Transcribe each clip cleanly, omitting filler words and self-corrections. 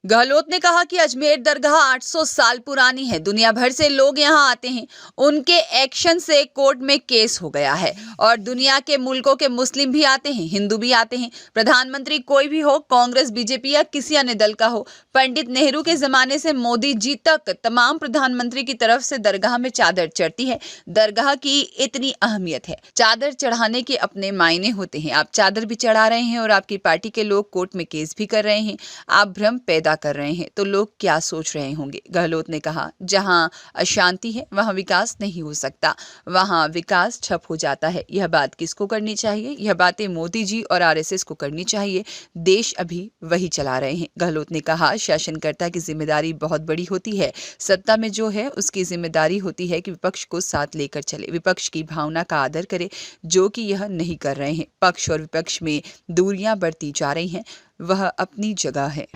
गहलोत ने कहा कि अजमेर दरगाह 800 साल पुरानी है, दुनिया भर से लोग यहां आते हैं, उनके एक्शन से कोर्ट में केस हो गया है और दुनिया के मुल्कों के मुस्लिम भी आते हैं, हिंदू भी आते हैं। प्रधानमंत्री कोई भी हो, कांग्रेस, बीजेपी या किसी अन्य दल का हो, पंडित नेहरू के जमाने से मोदी जी तक तमाम प्रधानमंत्री की तरफ से दरगाह में चादर चढ़ती है। दरगाह की इतनी अहमियत है, चादर चढ़ाने के अपने मायने होते हैं। आप चादर भी चढ़ा रहे हैं और आपकी पार्टी के लोग कोर्ट में केस भी कर रहे हैं, आप भ्रम पैदा कर रहे हैं, तो लोग क्या सोच रहे होंगे। गहलोत ने कहा, जहां अशांति है वहां विकास नहीं हो सकता, वहां विकास ठप हो जाता है। यह बात किसको करनी चाहिए? यह बातें मोदी जी और आरएसएस को करनी चाहिए। देश अभी वही चला रहे हैं। गहलोत ने कहा, शासनकर्ता की जिम्मेदारी बहुत बड़ी होती है, सत्ता में जो है उसकी जिम्मेदारी होती है कि विपक्ष को साथ लेकर चले, विपक्ष की भावना का आदर करे, जो कि यह नहीं कर रहे हैं। पक्ष और विपक्ष में दूरियां बढ़ती जा रही हैं, वह अपनी जगह है।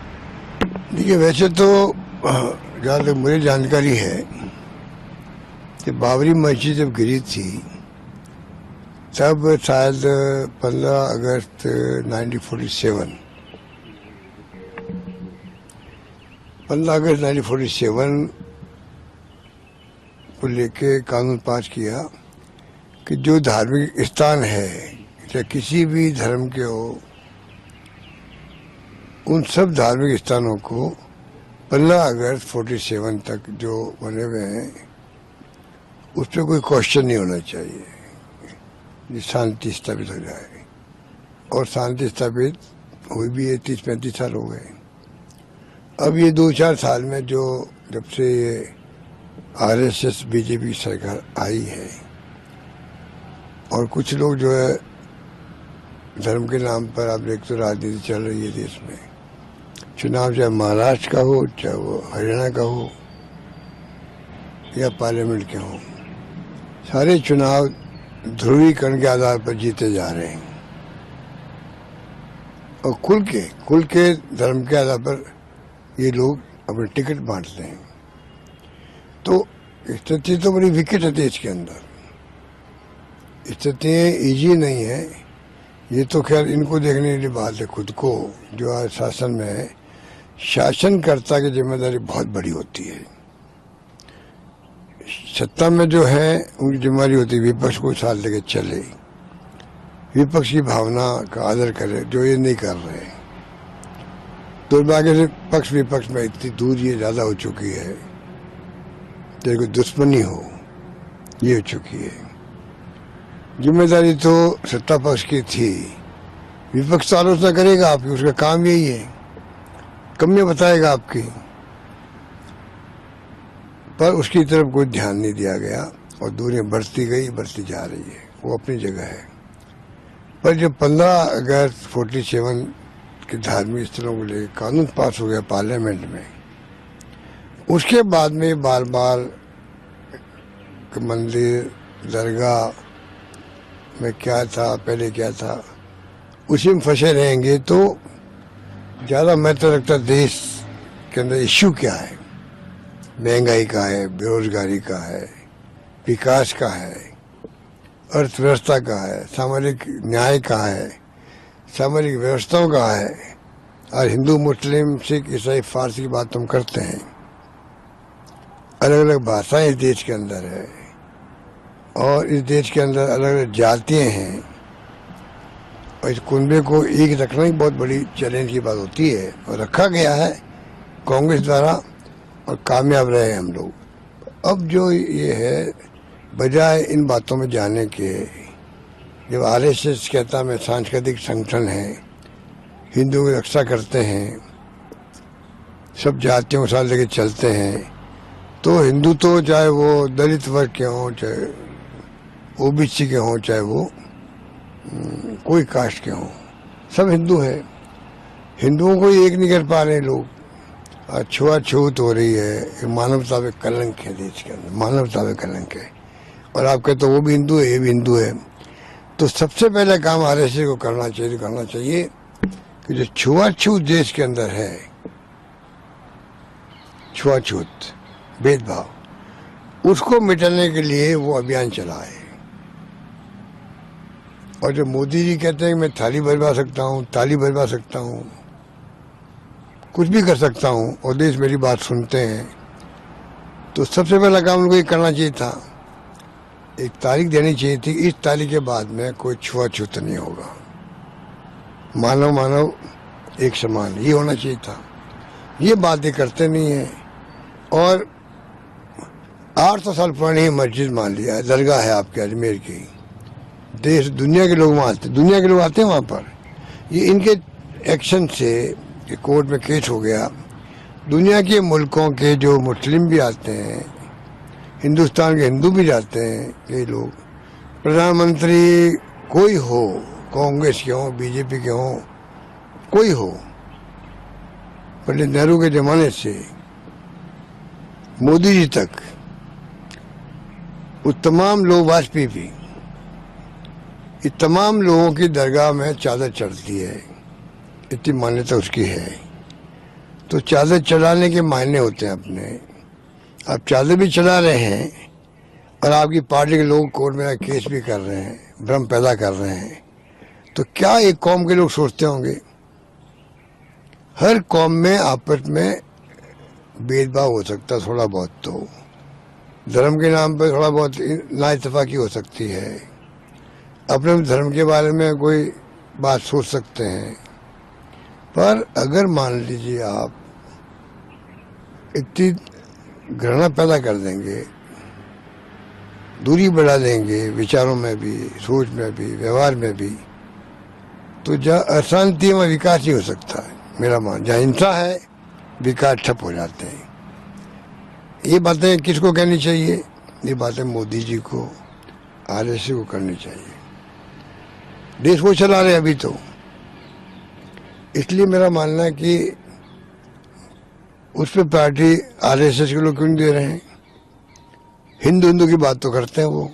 देखिए, वैसे तो जहाँ तक मुझे जानकारी है कि बाबरी मस्जिद जब गिरी थी तब शायद 15 अगस्त 1947 को लेके कानून पास किया कि जो धार्मिक स्थान है, चाहे किसी भी धर्म के हो, उन सब धार्मिक स्थानों को 15 अगस्त 47 तक जो बने हुए हैं उस पर कोई क्वेश्चन नहीं होना चाहिए, शांति स्थापित हो जाए। और शांति स्थापित हुई भी है, 30-35 साल हो गए। अब ये 2-4 साल में जो जब से ये आरएसएस बीजेपी सरकार आई है और कुछ लोग जो है धर्म के नाम पर, आप देखते तो राजनीति चल रही है देश में। चुनाव चाहे महाराष्ट्र का हो, चाहे वो हरियाणा का हो या पार्लियामेंट के हो, सारे चुनाव ध्रुवीकरण के आधार पर जीते जा रहे हैं और खुल के धर्म के आधार पर ये लोग अपने टिकट बांटते हैं। तो स्थिति तो बड़ी विकट है देश के अंदर, स्थितियाँ ईजी नहीं है। ये तो खैर इनको देखने वाली बात है, खुद को जो आज शासन में है, शासनकर्ता की जिम्मेदारी बहुत बड़ी होती है। सत्ता में जो है उनकी जिम्मेदारी होती है विपक्ष को साथ लेके चले, विपक्ष की भावना का आदर करे, जो ये नहीं कर रहे। दुर्भाग्य से पक्ष विपक्ष में इतनी दूरी ज़्यादा हो चुकी है, तेरे को दुश्मनी हो, ये हो चुकी है। जिम्मेदारी तो सत्ता पक्ष की थी, विपक्ष तो आलोचना करेगा आपकी, उसका काम यही है, कमियां बताएगा आपकी, पर उसकी तरफ कोई ध्यान नहीं दिया गया और दूरियां बढ़ती गई, बढ़ती जा रही है। वो अपनी जगह है। पर जब 15 अगस्त 47 के धार्मिक स्थलों को लेकर कानून पास हो गया पार्लियामेंट में, उसके बाद में बार बार मंदिर, दरगाह में क्या था, पहले क्या था, उसी में फंसे रहेंगे तो ज़्यादा महत्व रखता देश के अंदर इश्यू क्या है, महंगाई का है, बेरोजगारी का है, विकास का है, अर्थव्यवस्था का है, सामाजिक न्याय का है, सामाजिक व्यवस्थाओं का है। और हिंदू, मुस्लिम, सिख, ईसाई, फारसी की बात हम करते हैं, अलग अलग भाषाएं इस देश के अंदर है और इस देश के अंदर अलग अलग जातियाँ हैं और इस कुनबे को एक रखना ही बहुत बड़ी चैलेंज की बात होती है और रखा गया है कांग्रेस द्वारा और कामयाब रहे हम लोग। अब जो ये है, बजाय इन बातों में जाने के, जब आरएसएस कहता है सांस्कृतिक संगठन है, हिंदुओं की रक्षा करते हैं, सब जातियों के साथ लेके चलते हैं, तो हिंदू तो चाहे वो दलित वर्ग के हों, चाहे ओबीसी के हों, चाहे वो कोई कास्ट के हों, सब हिंदू है। हिंदुओं को एक नहीं कर पा रहे लोग, छुआछूत हो रही है। मानवता पे कलंक है देश के अंदर, मानवता पे कलंक है। और आप कहते हो वो भी हिंदू है, ये भी हिंदू है, तो सबसे पहले काम आरएसएस को करना चाहिए कि जो छुआछूत देश के अंदर है, छुआछूत भेदभाव, उसको मिटाने के लिए वो अभियान चलाए। और जो मोदी जी कहते हैं कि मैं थाली बजवा सकता हूँ, ताली बजवा सकता हूँ, कुछ भी कर सकता हूँ और देश मेरी बात सुनते हैं, तो सबसे पहला काम उनको ये करना चाहिए था, एक तारीख देनी चाहिए थी, इस तारीख के बाद में कोई छुआछूत नहीं होगा, मानव मानव एक समान, ये होना चाहिए था। ये बातें करते नहीं है। और 800 साल पुरानी मस्जिद मान लिया, दरगाह है आपके अजमेर की, देश दुनिया के लोग वहाँ आते, दुनिया के लोग आते हैं वहाँ पर। ये इनके एक्शन से कोर्ट में केस हो गया। दुनिया के मुल्कों के जो मुस्लिम भी आते हैं, हिंदुस्तान के हिंदू भी जाते हैं कई लोग, प्रधानमंत्री कोई हो, कांग्रेस के हों, बीजेपी के हों, कोई हो, पंडित नेहरू के जमाने से मोदी जी तक, वो तमाम लोग, वाजपेयी भी, ये तमाम लोगों की दरगाह में चादर चढ़ती है, इतनी मान्यता उसकी है। तो चादर चढ़ाने के मायने होते हैं अपने। आप चादर भी चढ़ा रहे हैं और आपकी पार्टी के लोग कोर्ट में केस भी कर रहे हैं, भ्रम पैदा कर रहे हैं, तो क्या एक कौम के लोग सोचते होंगे? हर कौम में आपस में भेदभाव हो सकता है, थोड़ा बहुत, तो धर्म के नाम पर थोड़ा बहुत नाइतफाकी हो सकती है, अपने धर्म के बारे में कोई बात सोच सकते हैं, पर अगर मान लीजिए आप इतनी घृणा पैदा कर देंगे, दूरी बढ़ा देंगे विचारों में भी, सोच में भी, व्यवहार में भी, तो जहाँ अशांति में विकास नहीं हो सकता है। मेरा मान, जहाँ हिंसा है विकास ठप हो जाते हैं। ये बातें किसको कहनी चाहिए? ये बातें मोदी जी को, आरएसएस को करनी चाहिए। देश वो चला रहे अभी तो, इसलिए मेरा मानना है कि उस पर पार्टी आरएसएस के लोग क्यों नहीं दे रहे हैं? हिंदू की बात तो करते हैं वो।